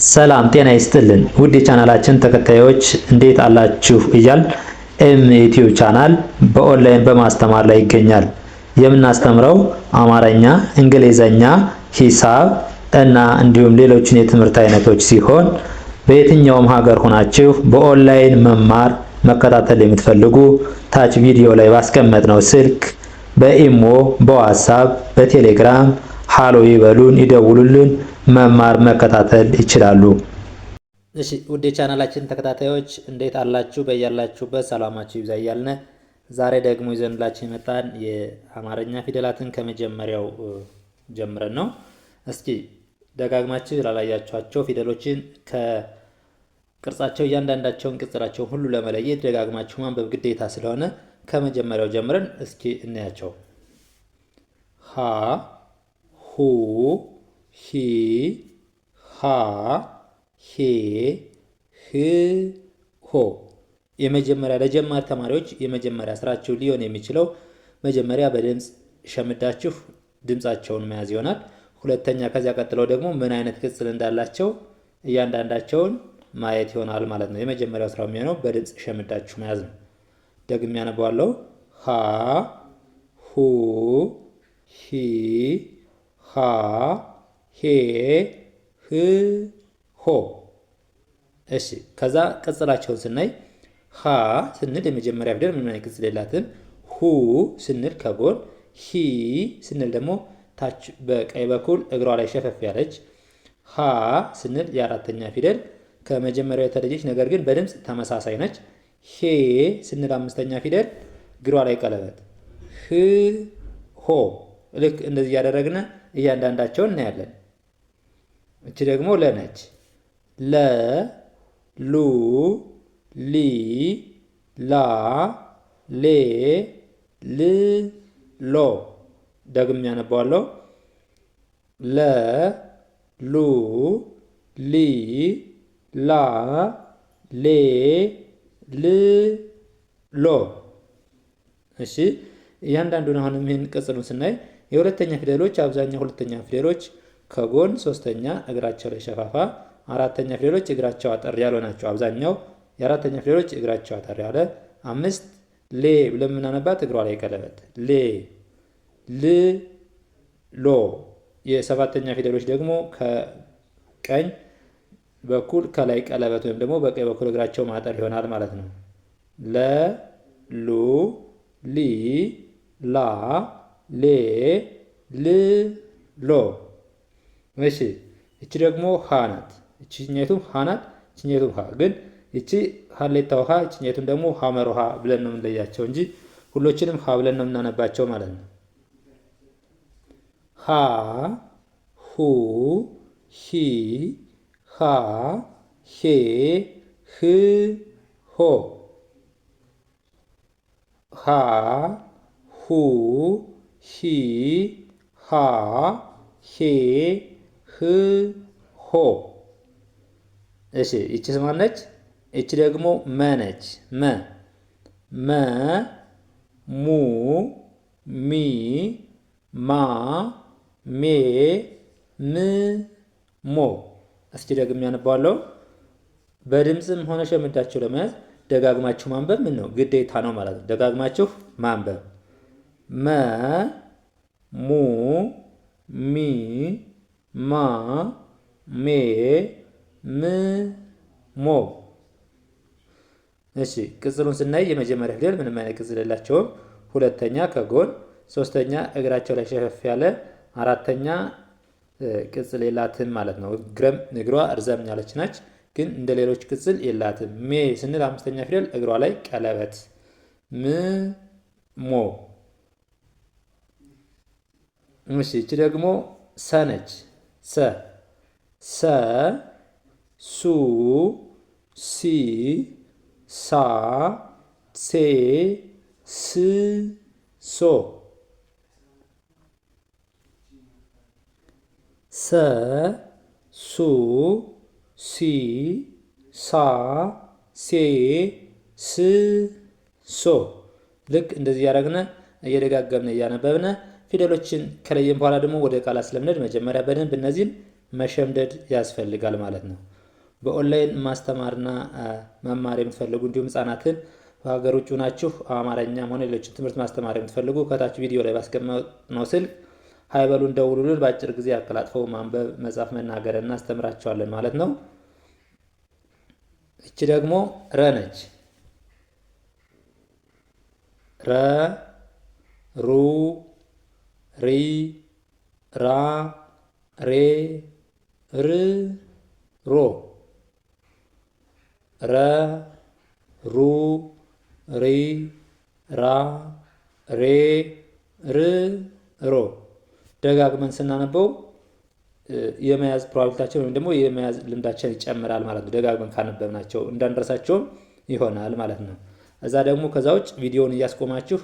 ሰላም ጤና ይስጥልን ውድ የቻናላችን ተከታዮች እንዴት አላችሁ እያል ዩቲዩብ ቻናል በኦንላይን በማስተማር ላይ ይገኛል። የምናስተምረው አማርኛ፣ እንግሊዘኛ፣ ሂሳብ እና እንዲሁም ሌሎችን የትምህርት አይነቶች ሲሆን በየትኛውም ሀገር ሆናችሁ በኦንላይን መማር መከታተል የምትፈልጉ ታች ቪዲዮ ላይ ባስቀመጥነው ስልክ በኢሞ፣ በዋትስአፕ፣ በቴሌግራም ሃሎ ይበሉን፣ ይደውሉልን፣ መማር መከታተል ይችላሉ። እሺ ውድ የቻናላችን ተከታታዮች እንዴት አላችሁ? በያላችሁበት ሰላማችሁ ይብዛ እያልን ዛሬ ደግሞ ይዘንላችሁ የመጣን የአማርኛ ፊደላትን ከመጀመሪያው ጀምረን ነው። እስኪ ደጋግማችሁ ላላያችኋቸው ፊደሎችን ከቅርጻቸው እያንዳንዳቸውን ቅጽራቸውን ሁሉ ለመለየት ደጋግማችሁ ማንበብ ግዴታ ስለሆነ ከመጀመሪያው ጀምረን እስኪ እናያቸው። ሀ ሁ ሂ ሃ ሄ ህ ሆ። የመጀመሪያ ለጀማሪ ተማሪዎች የመጀመሪያ ስራችሁ ሊሆን የሚችለው መጀመሪያ በድምፅ ሸምዳችሁ ድምፃቸውን መያዝ ይሆናል። ሁለተኛ ከዚያ ቀጥለው ደግሞ ምን አይነት ቅጽል እንዳላቸው እያንዳንዳቸውን ማየት ይሆናል ማለት ነው። የመጀመሪያው ስራው የሚሆነው በድምፅ ሸምዳችሁ መያዝ ነው። ደግሜ ያነበዋለሁ። ሃ ሁ ሂ ሃ ሄ ህ ሆ። እሺ ከዛ ቅጽላቸውን ስናይ ሃ ስንል የመጀመሪያ ፊደል ምንም አይነት ቅጽል የላትም። ሁ ስንል ከጎን፣ ሂ ስንል ደግሞ ታች በቀኝ በኩል እግሯ ላይ ሸፈፍ ያለች፣ ሃ ስንል የአራተኛ ፊደል ከመጀመሪያው የተለየች ነገር ግን በድምፅ ተመሳሳይ ነች። ሄ ስንል አምስተኛ ፊደል እግሯ ላይ ቀለበት፣ ህ ሆ። ልክ እንደዚህ እያደረግን እያንዳንዳቸውን እናያለን። እቺ ደግሞ ለ ነች። ለ ሉ ሊ ላ ሌ ል ሎ። ደግሜ ያነባዋለሁ። ለ ሉ ሊ ላ ሌ ል ሎ። እሺ እያንዳንዱን አሁንም ይህን ቅጽሉን ስናይ የሁለተኛ ፊደሎች አብዛኛው ሁለተኛ ፊደሎች ከጎን፣ ሶስተኛ እግራቸው ላይ ሸፋፋ፣ አራተኛ ፊደሎች እግራቸው አጠር ያሉ ናቸው። አብዛኛው የአራተኛ ፊደሎች እግራቸው አጠር ያለ። አምስት ሌ ብለን የምናነባት እግሯ ላይ ቀለበት ሌ ል ሎ። የሰባተኛ ፊደሎች ደግሞ ከቀኝ በኩል ከላይ ቀለበት ወይም ደግሞ በቀኝ በኩል እግራቸው ማጠር ይሆናል ማለት ነው። ለ ሉ ሊ ላ ሌ ል ሎ። እሺ እቺ ደግሞ ሃ ናት። እቺኛይቱም ሃ ናት፣ እቺኛይቱም ሃ። ግን እቺ ሀሌታ ውሃ፣ እቺኛይቱም ደግሞ ሐመር ውሃ ብለን ነው የምንለያቸው እንጂ ሁሎችንም ሃ ብለን ነው የምናነባቸው ማለት ነው። ሃ ሁ ሂ ሃ ሄ ህ ሆ። ሃ ሁ ሂ ሃ ሄ ህ ሆ። እሺ ይቺ ስማን ነች። ይቺ ደግሞ መ ነች። መ መ ሙ ሚ ማ ሜ ም ሞ። እስኪ ደግሜ ያነባዋለሁ። በድምፅም ሆነ ሸምዳችሁ ለመያዝ ደጋግማችሁ ማንበብ ምን ነው ግዴታ ነው ማለት ነው። ደጋግማችሁ ማንበብ መ ሙ ሚ ማ ሜ ም ሞ። እሺ ቅጽሉን ስናይ የመጀመሪያ ፊደል ምንም አይነት ቅጽል የላቸውም። ሁለተኛ ከጎን፣ ሶስተኛ እግራቸው ላይ ሸፈፍ ያለ፣ አራተኛ ቅጽል የላትም ማለት ነው። እግሯ እርዘም ያለች ናች፣ ግን እንደ ሌሎች ቅጽል የላትም። ሜ ስንል አምስተኛ ፊደል እግሯ ላይ ቀለበት ም ሞ። እሺ እቺ ደግሞ ሰ ነች። ሰ ሰ ሱ ሲ ሳ ሴ ስ ሶ። ሰ ሱ ሲ ሳ ሴ ስ ሶ። ልክ እንደዚህ እያደረግን እየደጋገምን እያነበብን ፊደሎችን ከለየን በኋላ ደግሞ ወደ ቃላት ስለምንሄድ መጀመሪያ በደንብ እነዚህን መሸምደድ ያስፈልጋል ማለት ነው። በኦንላይን ማስተማርና መማር የምትፈልጉ እንዲሁም ህጻናትን በሀገር ውጭ ናችሁ አማርኛም ሆነ ሌሎችን ትምህርት ማስተማር የምትፈልጉ ከታች ቪዲዮ ላይ ባስቀመጥነው ስልክ ሀይበሉን ደውሉልን። በአጭር ጊዜ አቀላጥፈው ማንበብ መጻፍ መናገር እናስተምራቸዋለን ማለት ነው። እቺ ደግሞ ረ ነች። ረ ሩ ሪ ራ ሬ ር ሮ ረ ሩ ሪ ራ ሬ ር ሮ። ደጋግመን ስናነበው የመያዝ ፕሮባቢሊቲያችን ወይም ደግሞ የመያዝ ልምዳችን ይጨምራል ማለት ነው። ደጋግመን ካነበብናቸው እንዳንረሳቸውም ይሆናል ማለት ነው። እዛ ደግሞ ከዛ ውጭ ቪዲዮውን እያስቆማችሁ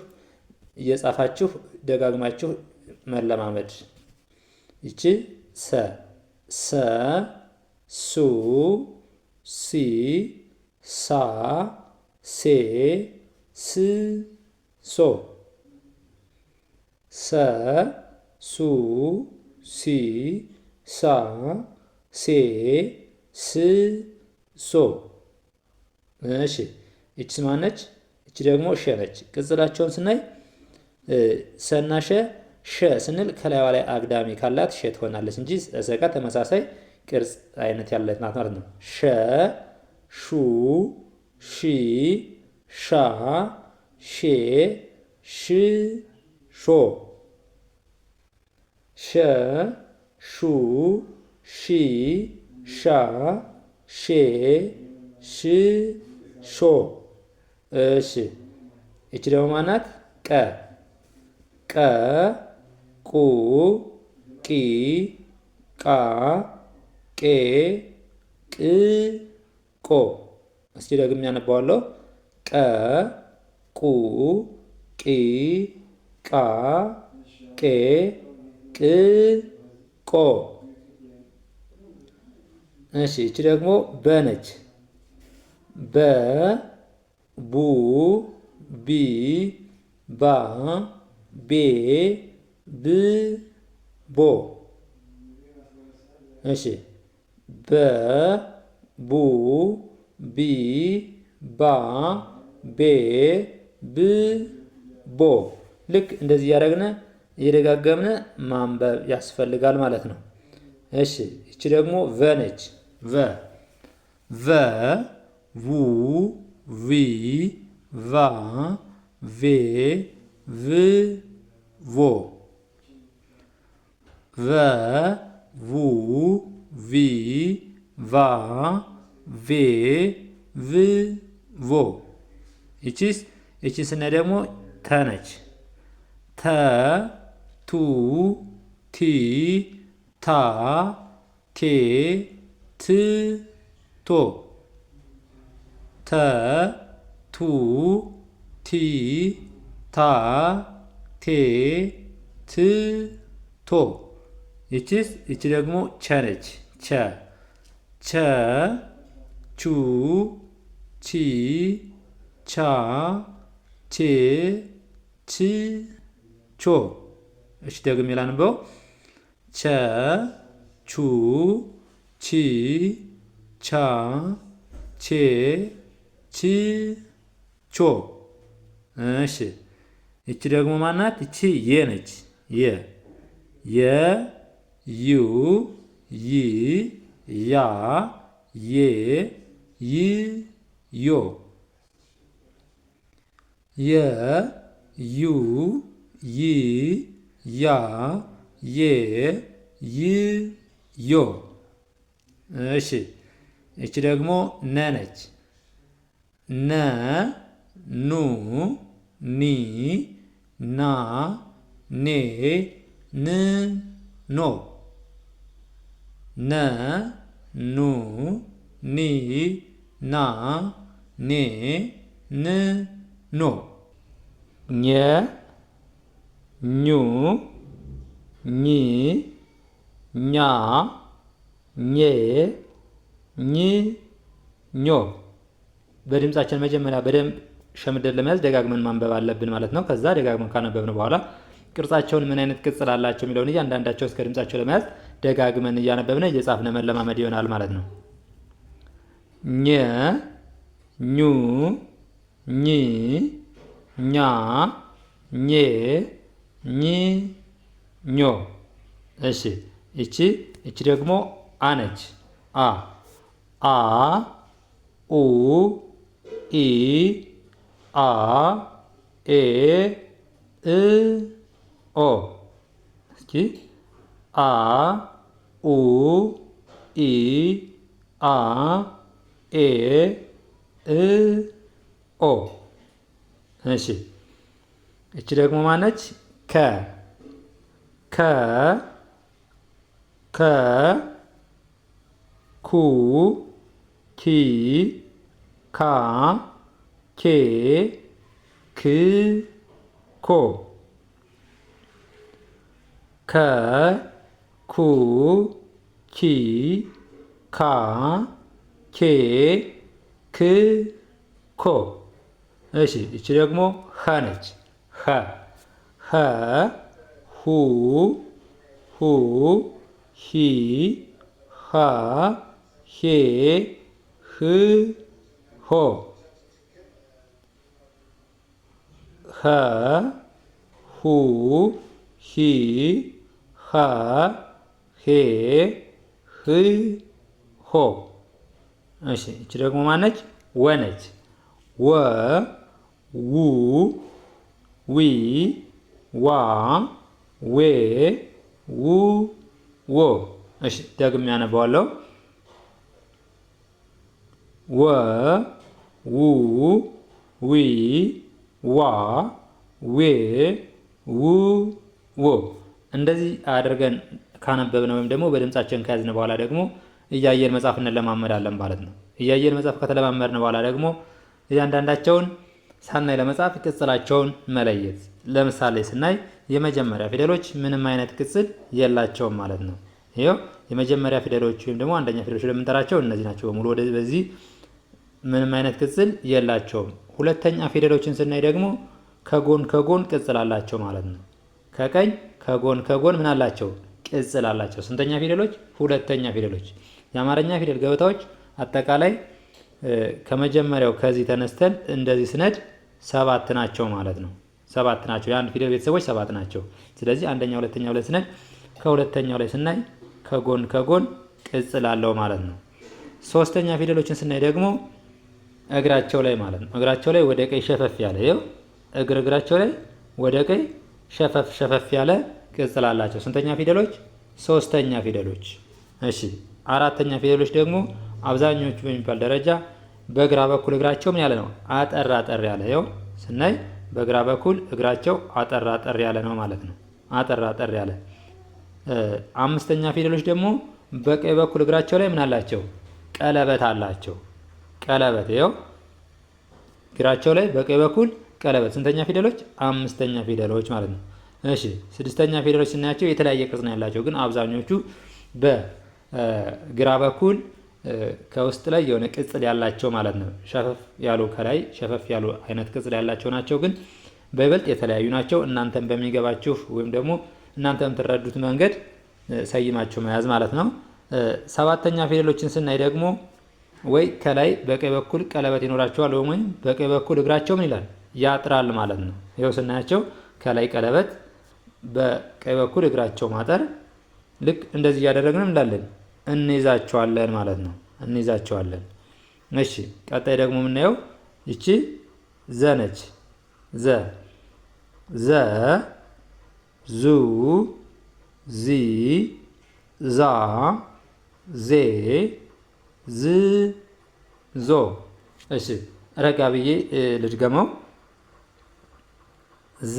እየጻፋችሁ ደጋግማችሁ መለማመድ። ይቺ ሰ ሰ ሱ ሲ ሳ ሴ ስ ሶ ሰ ሱ ሲ ሳ ሴ ስ ሶ። እሺ እቺ ማነች? እቺ ደግሞ ሸ ነች። ቅጽላቸውን ስናይ ሰና ሸ ሸ ስንል ከላይዋ ላይ አግዳሚ ካላት ሸ ትሆናለች እንጂ እሰጋ ተመሳሳይ ቅርጽ አይነት ያላት ናት ማለት ነው። ሸ ሹ ሺ ሻ ሼ ሽ ሾ ሸ ሹ ሺ ሻ ሼ ሽ ሾ። እሺ እቺ ደግሞ ማናት? ቀ ቀ ቁ ቂ ቃ ቄ ቅ ቆ። እስቲ ደግሜ ያነባዋለሁ። ቀ ቁ ቂ ቃ ቄ ቅ ቆ። እሺ እቺ ደግሞ በ ነች። በ ቡ ቢ ባ ቤ ብ ቦ። እሺ በ ቡ ቢ ባ ቤ ብ ቦ። ልክ እንደዚህ እያደረግን እየደጋገምን ማንበብ ያስፈልጋል ማለት ነው። እሺ እቺ ደግሞ ቨ ነች። ቨ ቨ ቡ ቪ ቫ ቬ ቭ ቮ ቨ ቡ ቪ ቫ ቬ ቭ ቮ። ይቺስ ይቺን ስናይ ደግሞ ተ ነች። ተ ቱ ቲ ታ ቴ ት ቶ ተ ቱ ቲ ታ ቴ ት ቶ። ይቺስ ይቺ ደግሞ ቸ ነች። ቸ ቸ ቹ ቺ ቻ ቼ ች ቾ። እሺ ደግሜ ላንበው። ቸ ቹ ቺ ቻ ቼ ች ቾ። እሺ እቺ ደግሞ ማናት? እቺ የ ነች። የ የ ዩ ይ ያ ዬ ይ ዮ የ ዩ ይ ያ ዬ ይ ዮ። እሺ እቺ ደግሞ ነ ነች። ነ ኑ ኒ ና ኔ ን ኖ ነ ኑ ኒ ና ኔ ን ኖ ኘ ኙ ኚ ኛ ኜ ኝ ኞ። በድምጻችን መጀመሪያ በደንብ ሸምደን ለመያዝ ደጋግመን ማንበብ አለብን ማለት ነው። ከዛ ደጋግመን ካነበብን በኋላ ቅርጻቸውን ምን አይነት ቅጽል አላቸው የሚለውን እያንዳንዳቸው እስከ ድምጻቸው ለመያዝ ደጋግመን እያነበብን እየጻፍን መለማመድ ይሆናል ማለት ነው። ኘ ኙ ኝ ኛ ኜ ኝ ኞ። እሺ እቺ ደግሞ አ ነች። አ ኡ ኢ አ ኤ እ ኦ። እስኪ አ ኡ ኢ አ ኤ እ ኦ። እሺ እቺ ደግሞ ማነች? ከ ከ ኩ ኪ ካ ኬ ክ ኮ። ከ ኩ ኪ ካ ኬ ክ ኮ። እሺ እቺ ደግሞ ኸ ነች። ኸ ሁ ሂ ሃ ሄ ህ ሆ። ኸ ሁ ሂ ሃ ሄ ህ ሆ። እሺ እቺ ደግሞ ማነች? ወ ነች። ወ ው ዊ ዋ ዌ ው ዎ። እሺ ደግሜ ያነባዋለሁ። ወ ው ዊ ዋ ዌ ው ዎ። እንደዚህ አድርገን ካነበብነው ወይም ደግሞ በድምጻችን ከያዝን በኋላ ደግሞ እያየን መጻፍ እንለማመዳለን ማለት ነው። እያየን መጻፍ ከተለማመድን በኋላ ደግሞ እያንዳንዳቸውን ሳናይ ለመጻፍ ቅጽላቸውን መለየት። ለምሳሌ ስናይ የመጀመሪያ ፊደሎች ምንም አይነት ቅጽል የላቸውም ማለት ነው። ይሄው የመጀመሪያ ፊደሎች ወይም ደግሞ አንደኛ ፊደሎች ለምንጠራቸው እነዚህ ናቸው በሙሉ። በዚህ ምንም አይነት ቅጽል የላቸውም። ሁለተኛ ፊደሎችን ስናይ ደግሞ ከጎን ቅጽል አላቸው ማለት ነው። ከቀኝ ከጎን ምን አላቸው? ቅጽል አላቸው። ስንተኛ ፊደሎች? ሁለተኛ ፊደሎች። የአማርኛ ፊደል ገበታዎች አጠቃላይ ከመጀመሪያው ከዚህ ተነስተን እንደዚህ ስነድ 7 ናቸው ማለት ነው። 7 ናቸው። የአንድ ፊደል ቤተሰቦች 7 ናቸው። ስለዚህ አንደኛ፣ ሁለተኛ ብለን ስነድ ከሁለተኛው ላይ ስናይ ከጎን ቅጽል አለው ማለት ነው። ሶስተኛ ፊደሎችን ስናይ ደግሞ እግራቸው ላይ ማለት ነው። እግራቸው ላይ ወደ ቀኝ ሸፈፍ ያለ ይኸው እግራቸው ላይ ወደ ቀኝ ሸፈፍ ያለ ቅጽል አላቸው። ስንተኛ ፊደሎች? ሶስተኛ ፊደሎች። እሺ አራተኛ ፊደሎች ደግሞ አብዛኞቹ በሚባል ደረጃ በግራ በኩል እግራቸው ምን ያለ ነው? አጠር ያለ ይኸው ስናይ በግራ በኩል እግራቸው አጠር ያለ ነው ማለት ነው። አጠር ያለ። አምስተኛ ፊደሎች ደግሞ በቀኝ በኩል እግራቸው ላይ ምን አላቸው? ቀለበት አላቸው። ቀለበት ይኸው እግራቸው ላይ በቀኝ በኩል ቀለበት። ስንተኛ ፊደሎች? አምስተኛ ፊደሎች ማለት ነው። እሺ ስድስተኛ ፊደሎች ስናያቸው የተለያየ ቅርጽ ነው ያላቸው፣ ግን አብዛኞቹ በግራ በኩል ከውስጥ ላይ የሆነ ቅጽል ያላቸው ማለት ነው። ሸፈፍ ያሉ ከላይ ሸፈፍ ያሉ አይነት ቅጽል ያላቸው ናቸው፣ ግን በይበልጥ የተለያዩ ናቸው። እናንተም በሚገባችሁ ወይም ደግሞ እናንተ የምትረዱት መንገድ ሰይማቸው መያዝ ማለት ነው። ሰባተኛ ፊደሎችን ስናይ ደግሞ ወይ ከላይ በቀኝ በኩል ቀለበት ይኖራቸዋል ወይም በቀኝ በኩል እግራቸው ምን ይላል? ያጥራል ማለት ነው። ይኸው ስናያቸው ከላይ ቀለበት በቀኝ በኩል እግራቸው ማጠር፣ ልክ እንደዚህ እያደረግን እንላለን እንይዛቸዋለን ማለት ነው። እንይዛቸዋለን። እሺ ቀጣይ ደግሞ የምናየው ይቺ ዘ ነች። ዘ ዙ ዚ ዛ ዜ ዝ ዞ። እሺ ረጋ ብዬ ልድገመው። ዘ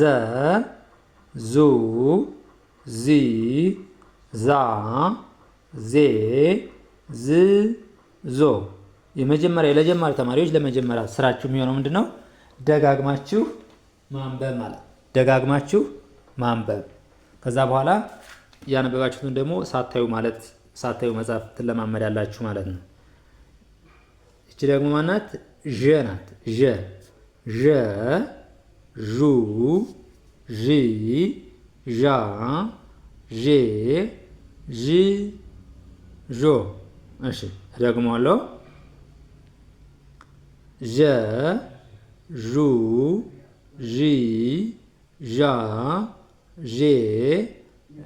ዙ ዚ ዛ ዜ ዝ ዞ። የመጀመሪያ ለጀማሪ ተማሪዎች ለመጀመሪያ ስራችሁ የሚሆነው ምንድነው? ደጋግማችሁ ማንበብ ማለት ደጋግማችሁ ማንበብ። ከዛ በኋላ ያነበባችሁትን ደግሞ ሳታዩ መጻፍ ትለማመዳላችሁ ማለት ነው። እቺ ደግሞ ማናት? ዠ ናት። ዠ ዡ ዢ ዣ ዤ ዥ ዦ። እሺ ደግሞዋለሁ። ዠ ዡ ዢ ዣ ዤ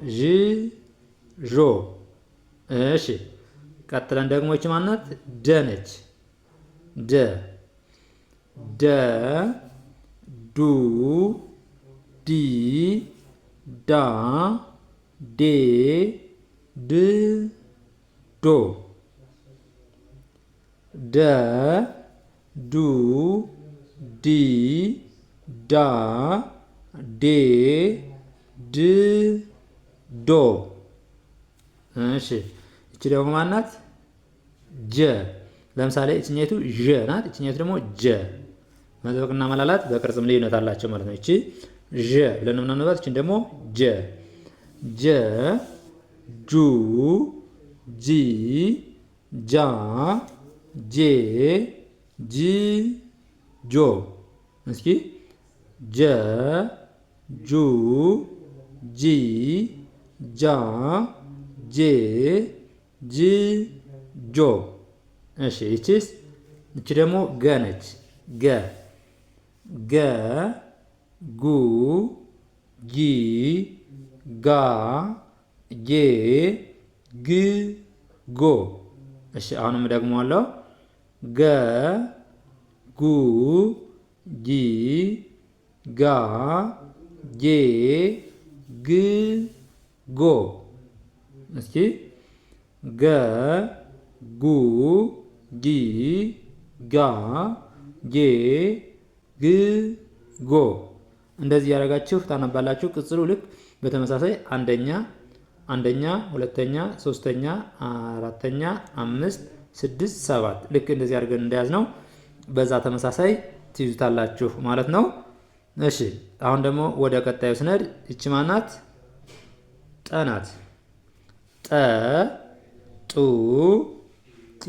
ዥ ዦ። እሺ ቀጥለን ደግሞ ይቺ ማናት? ደ ነች። ደ ደ ዱ ዲ ዳ ዴ ድ ዶ። ደ ዱ ዲ ዳ ዴ ድ ዶ። እሺ እቺ ደግሞ ማናት? ጀ። ለምሳሌ እቺኛይቱ ዠ ናት፣ እቺኛይቱ ደግሞ ጀ። መጥበቅና መላላት በቅርጽም ልዩነት አላቸው ማለት ነው። እቺ ዠ ብለን ነው የምናነባት፣ እቺን ደግሞ ጀ። ጀ ጁ ጂ ጃ ጄ ጂ ጆ። እስኪ ጀ ጁ ጂ ጃ ጄ ጂ ጆ። እሺ ይቺስ? እቺ ደግሞ ገ ነች። ገ ገ ጉ ጊ ጋ ጌ ግ ጎ። እሺ አሁንም ደግሞ አለው ገ ጉ ጊ ጋ ጌ ግ ጎ። እስኪ ገ ጉ ጊ ጋ ጌ ግ ጎ። እንደዚህ ያደረጋችሁ ታነባላችሁ። ቅጽሉ ልክ በተመሳሳይ አንደኛ፣ ሁለተኛ፣ ሶስተኛ፣ አራተኛ፣ አምስት፣ ስድስት፣ ሰባት ልክ እንደዚህ አድርገን እንደያዝ ነው በዛ ተመሳሳይ ትይዙታላችሁ ማለት ነው። እሺ አሁን ደግሞ ወደ ቀጣዩ ስነድ እቺ ማናት? ጠ ናት። ጠ ጡ ጢ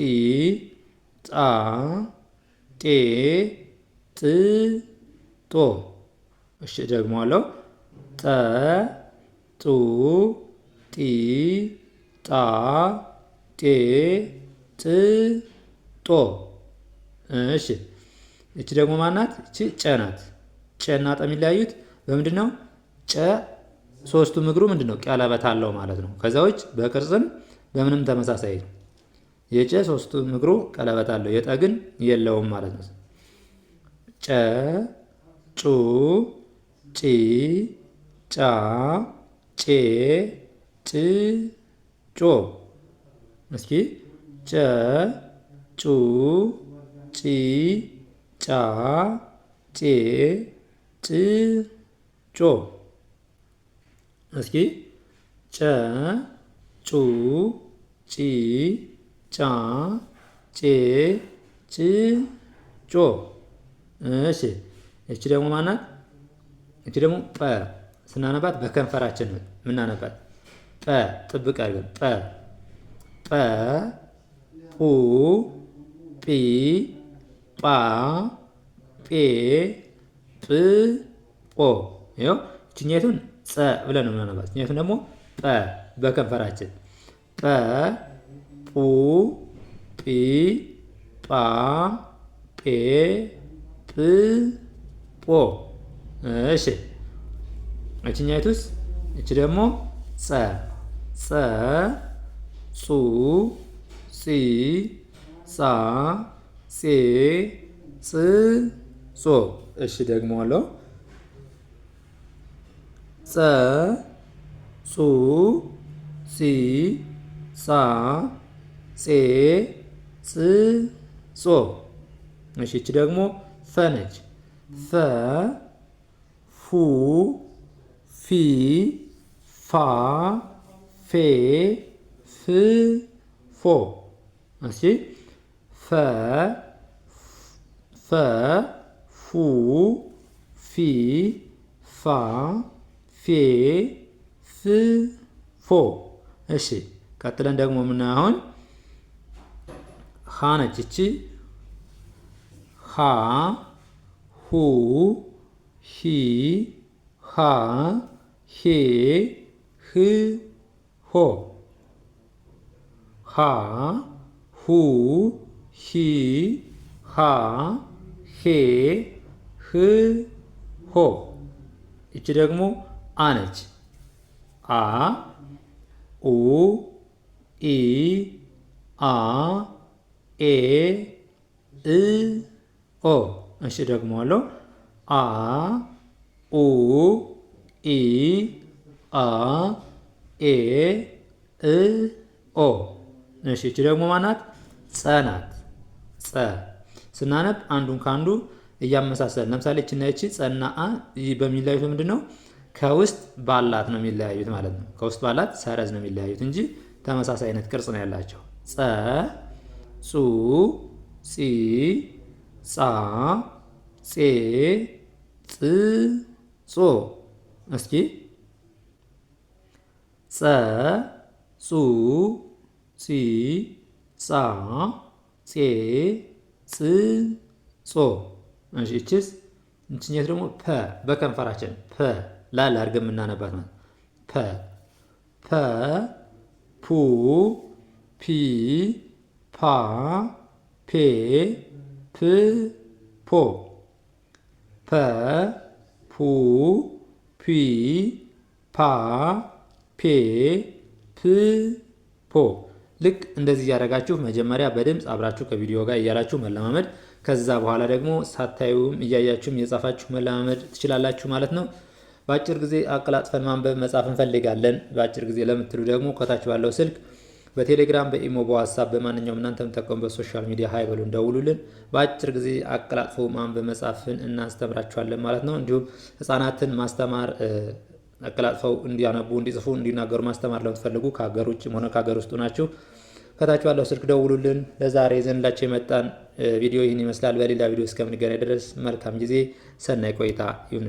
ጣ ጤ ጥ ጦ። እሺ ደግሞ አለው ጠ ጡ ጢ ጣ ጤ ጥ ጦ። እሺ እቺ ደግሞ ማናት? እቺ ጨ ናት። ጨ እና ጠ የሚለያዩት በምንድን ነው? ጨ ሶስቱም እግሩ ምንድን ነው? ቀለበት አለው ማለት ነው። ከዛ ውጭ በቅርጽም በምንም ተመሳሳይ ነው። የጨ ሶስቱም እግሩ ቀለበት አለው፣ የጠ ግን የለውም ማለት ነው። ጨ ጩ ጪ ጫ ጬ ጭ ጮ። እስኪ ጨ ጩ ጪ ጫ ጬ ጭ ጮ። እስኪ ጨ ጩ ጪ ጫ ጬ ጭ ጮ። እሺ እቺ ደግሞ ማናት? እቺ ደግሞ ጰ። ስናነባት በከንፈራችን ነው የምናነባት። ጰ ጥብቅ አድርገን ጰ ጰ ጱ ጲ ጳ ጴ ጵ ጶ። ይኸው እችኛቱን ጸ ብለን ነው የምናነባት። እችኛቱን ደግሞ ጰ በከንፈራችን ጰ ጱ ጲ ጳ ጴ ጵ ጶ። እሺ እችኛቱስ? እቺ ደግሞ ጸ ጸ ጹ ጺ ጻ ጼ ጽ ጾ። እሺ ደግሞ አለው ጸ ጹ ጺ ጻ ጼ ጽ ጾ። እሺ እቺ ደግሞ ፈ ነች። ፈ ፉ ፊ ፋ ፌ ፍ ፎ። እሺ ፈ ፈ ፉ ፊ ፋ ፌ ፍ ፎ። እሺ ቀጥለን ደግሞ የምናየው አሁን ሀ ነች። እቺ ሀ ሁ ሂ ሃ ሄ ህ ሆ። ሃ ሁ ሂ ሃ ሄ ህ ሆ። እቺ ደግሞ አ ነች። አ ኡ ኢ አ ኤ እ ኦ። እሺ ደግሞ አለው አ ኡ ኢ አ ኤ እ ኦ። እሺ እቺ ደግሞ ማናት? ጸ ናት። ጸ ስናነብ አንዱን ከአንዱ እያመሳሰል ለምሳሌ እቺና እቺ ጸና አ በሚለያዩት ምንድን ነው? ከውስጥ ባላት ነው የሚለያዩት ማለት ነው። ከውስጥ ባላት ሰረዝ ነው የሚለያዩት እንጂ ተመሳሳይ አይነት ቅርጽ ነው ያላቸው። ጸ ጹ ጺ ጻ ጼ ጽ ጾ። እስኪ ጸ ጹ ጺ ጻ ጼ ጽ ጾ። እሺ እቺስ? እቺኛት ደግሞ ፐ በከንፈራችን ፐ ላል አድርገን የምናነባት ማለት ፐ ፐ ፑ ፒ ፓ ፔ ፕ ፖ። ፐ ፑ ፒ ፓ ፔ ፕ ፖ። ልክ እንደዚህ እያደረጋችሁ መጀመሪያ በድምፅ አብራችሁ ከቪዲዮ ጋር እያላችሁ መለማመድ፣ ከዛ በኋላ ደግሞ ሳታዩም እያያችሁም እየጻፋችሁ መለማመድ ትችላላችሁ ማለት ነው። በአጭር ጊዜ አቀላጥፈን ማንበብ መጻፍ እንፈልጋለን በአጭር ጊዜ ለምትሉ ደግሞ ከታች ባለው ስልክ በቴሌግራም በኢሞ በዋትሳፕ በማንኛውም እናንተ የምትጠቀሙበት ሶሻል ሚዲያ ሀይ በሉ እንደውሉልን። በአጭር ጊዜ አቀላጥፎ ማንበብ መጻፍን እናስተምራችኋለን ማለት ነው። እንዲሁም ህጻናትን ማስተማር አቀላጥፈው እንዲያነቡ እንዲጽፉ እንዲናገሩ ማስተማር ለምትፈልጉ ከሀገር ውጭም ሆነ ከሀገር ውስጥ ናችሁ ከታች ባለው ስልክ ደውሉልን። ለዛሬ ይዘንላችሁ የመጣን ቪዲዮ ይህን ይመስላል። በሌላ ቪዲዮ እስከምንገናኝ ድረስ መልካም ጊዜ፣ ሰናይ ቆይታ ይሁን።